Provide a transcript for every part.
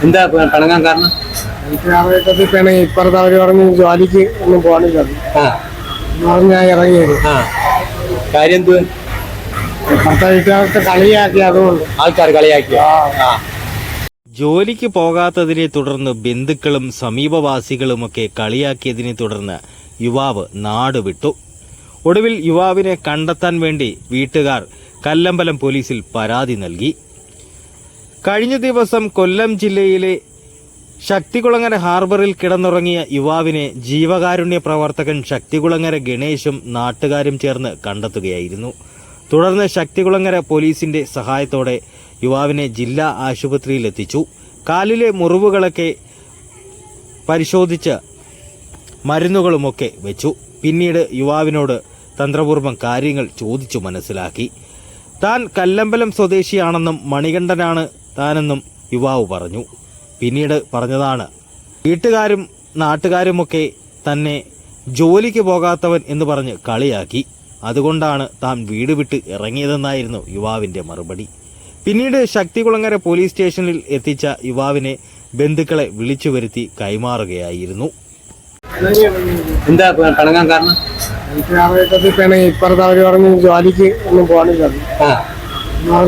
എന്താ പിണങ്ങാൻ കാരണം? ഇപ്പുറത്ത് അവര് പറഞ്ഞ് ജോലിക്ക് ഒന്നും പോകാനില്ല. ഞാൻ ഇറങ്ങിയത് കാര്യം എന്ത്? ഇപ്പുറത്തെ വീട്ടുകാർക്ക് കളിയാക്കി, അതുകൊണ്ട് ആൾക്കാർ കളിയാക്കിയ. ജോലിക്ക് പോകാത്തതിനെ തുടർന്ന് ബന്ധുക്കളും സമീപവാസികളുമൊക്കെ കളിയാക്കിയതിനെ തുടർന്ന് യുവാവ് നാട് വിട്ടു. ഒടുവിൽ യുവാവിനെ കണ്ടെത്താൻ വേണ്ടി വീട്ടുകാർ കല്ലമ്പലം പോലീസിൽ പരാതി നൽകി. കഴിഞ്ഞ ദിവസം കൊല്ലം ജില്ലയിലെ ശക്തികുളങ്ങര ഹാർബറിൽ കിടന്നുറങ്ങിയ യുവാവിനെ ജീവകാരുണ്യ പ്രവർത്തകൻ ശക്തികുളങ്ങര ഗണേശും നാട്ടുകാരും ചേർന്ന് കണ്ടെത്തുകയായിരുന്നു. തുടർന്ന് ശക്തികുളങ്ങര പോലീസിന്റെ സഹായത്തോടെ യുവാവിനെ ജില്ലാ ആശുപത്രിയിൽ എത്തിച്ചു. കാലിലെ മുറിവുകളൊക്കെ പരിശോധിച്ച് മരുന്നുകളുമൊക്കെ വെച്ചു. പിന്നീട് യുവാവിനോട് തന്ത്രപൂർവ്വം കാര്യങ്ങൾ ചോദിച്ചു മനസ്സിലാക്കി. താൻ കല്ലമ്പലം സ്വദേശിയാണെന്നും മണികണ്ഠനാണ് താനെന്നും യുവാവ് പറഞ്ഞു. പിന്നീട് പറഞ്ഞതാണ്, വീട്ടുകാരും നാട്ടുകാരുമൊക്കെ തന്നെ ജോലിക്ക് പോകാത്തവൻ എന്ന് പറഞ്ഞ് കളിയാക്കി. അതുകൊണ്ടാണ് താൻ വീട് വിട്ട് ഇറങ്ങിയതെന്നായിരുന്നു യുവാവിന്റെ മറുപടി. പിന്നീട് ശക്തികുളങ്ങര പോലീസ് സ്റ്റേഷനിൽ എത്തിച്ച യുവാവിനെ ബന്ധുക്കളെ വിളിച്ചു വരുത്തി കൈമാറുകയായിരുന്നു. എന്താ പിണങ്ങാൻ കാരണം? ഇപ്പുറത്ത് അവര് പറഞ്ഞ് ജോലിക്ക് ഒന്നും പോകാനില്ല.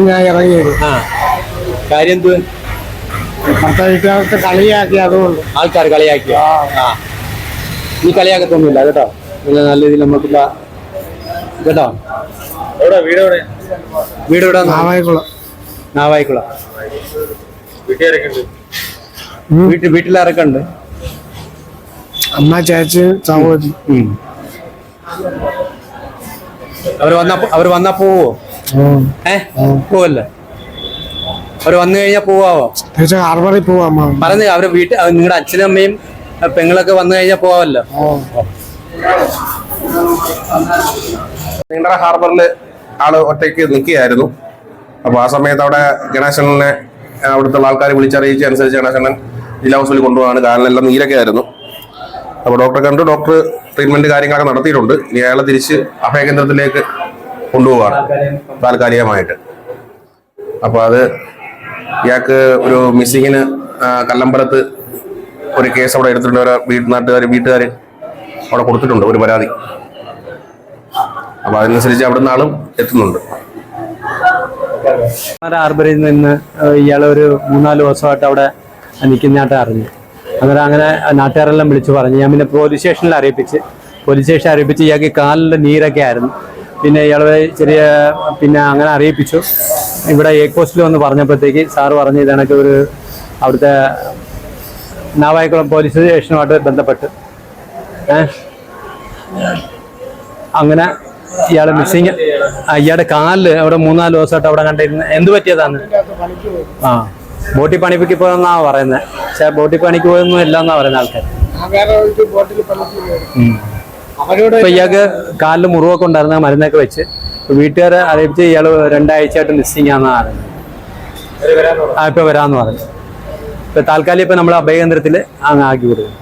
ഞാൻ ഇറങ്ങിയത് കാര്യം എന്ത്? ഇപ്പുറത്തെ വീട്ടുകാർക്ക് കളിയാക്കി, അതുകൊണ്ട് ആൾക്കാർ കളിയാക്കിയ. നീ കളിയാക്കത്തൊന്നുമില്ല കേട്ടോ. നല്ല രീതിയിൽ നമുക്കില്ല കേട്ടോ. വീട് എവിടെ? നാവായിക്കുളം. വീട്ടിലാരൊക്കെ ഉണ്ട്? അമ്മ, ചേച്ചി, സഹോദരി. അവര് വന്നാ പോവോ? പോവല്ലേ? അവര് വന്നു കഴിഞ്ഞാ പോവാവോ? ഹാർബറിൽ പോവാ പറഞ്ഞു. അവര് നിങ്ങളുടെ അച്ഛനും അമ്മയും പെങ്ങളൊക്കെ വന്നു കഴിഞ്ഞാൽ പോവാമല്ലോ. നീണ്ടറ ഹാർബറിൽ ആള് ഒറ്റയ്ക്ക് നിൽക്കുകയായിരുന്നു. അപ്പൊ ആ സമയത്ത് അവിടെ ഗണേശനെ അവിടുത്തെ ആൾക്കാർ വിളിച്ചറിയിച്ച അനുസരിച്ച് ഗണേശനൻ ജില്ലാ ഹോസ്പിറ്റലിൽ കൊണ്ടുപോകാണ്. കാലിനെല്ലാം നീരൊക്കെ ആയിരുന്നു. അപ്പോൾ ഡോക്ടറെ കണ്ടു. ഡോക്ടർ ട്രീറ്റ്മെന്റ് കാര്യങ്ങളൊക്കെ നടത്തിയിട്ടുണ്ട്. ഇനി അയാളെ തിരിച്ച് അഭയകേന്ദ്രത്തിലേക്ക് കൊണ്ടുപോവാണ് താൽക്കാലികമായിട്ട്. അപ്പൊ അത് ഇയാൾക്ക് ഒരു മിസ്സിങ്ങിന് കല്ലമ്പലത്ത് ഒരു കേസ് അവിടെ എടുത്തിട്ടുണ്ട്. വീട്ടുകാർ അവിടെ കൊടുത്തിട്ടുണ്ട് ഒരു പരാതി. അപ്പൊ അതനുസരിച്ച് അവിടുന്ന് ആളും എത്തുന്നുണ്ട്. ഹാർബറിൽ നിന്ന് ഇയാൾ ഒരു 3-4 ദിവസമായിട്ട് അവിടെ നിൽക്കുന്നതായിട്ട് അറിഞ്ഞു. അന്നേരം അങ്ങനെ നാട്ടുകാരെല്ലാം വിളിച്ചു പറഞ്ഞു. ഞാൻ പിന്നെ പോലീസ് സ്റ്റേഷനിൽ അറിയിപ്പിച്ച് ഇയാൾക്ക് കാലിൻ്റെ നീരൊക്കെ ആയിരുന്നു. പിന്നെ ഇയാൾ ചെറിയ അങ്ങനെ അറിയിപ്പിച്ചു. ഇവിടെ എ പോസ്റ്റിൽ വന്ന് പറഞ്ഞപ്പോഴത്തേക്ക് സാറ് പറഞ്ഞു ഇതണക്ക് ഒരു അവിടുത്തെ നാവായിക്കുളം പോലീസ് സ്റ്റേഷനുമായിട്ട് ബന്ധപ്പെട്ട് അങ്ങനെ ഇയാളെ മിസ്സിങ്. ഇയാളുടെ കാലില് അവിടെ 3-4 ദിവസമായിട്ട് അവിടെ കണ്ടിരുന്ന എന്ത് പറ്റിയതാണ്? ബോട്ടിൽ പണിക്ക് പോയെന്നാ പറയുന്നത്. പക്ഷെ ബോട്ടിൽ പണിക്ക് പോയൊന്നും ഇല്ല എന്നാ പറയുന്ന ആൾക്കാർ. ഇപ്പൊ ഇയാൾക്ക് കാലില് മുറിവൊക്കെ ഉണ്ടായിരുന്ന മരുന്നൊക്കെ വെച്ച് വീട്ടുകാരെ അറിയിച്ച് ഇയാള് 2 ആഴ്ചയായിട്ട് മിസ്സിങ് ആണെന്നാ പറയുന്നത്. ഇപ്പൊ വരാന്ന് പറഞ്ഞു. ഇപ്പൊ താൽക്കാലികം ഇപ്പൊ നമ്മൾ അഭയകേന്ദ്രത്തിൽ അങ്ങ് ആക്കി കൊടുക്കും.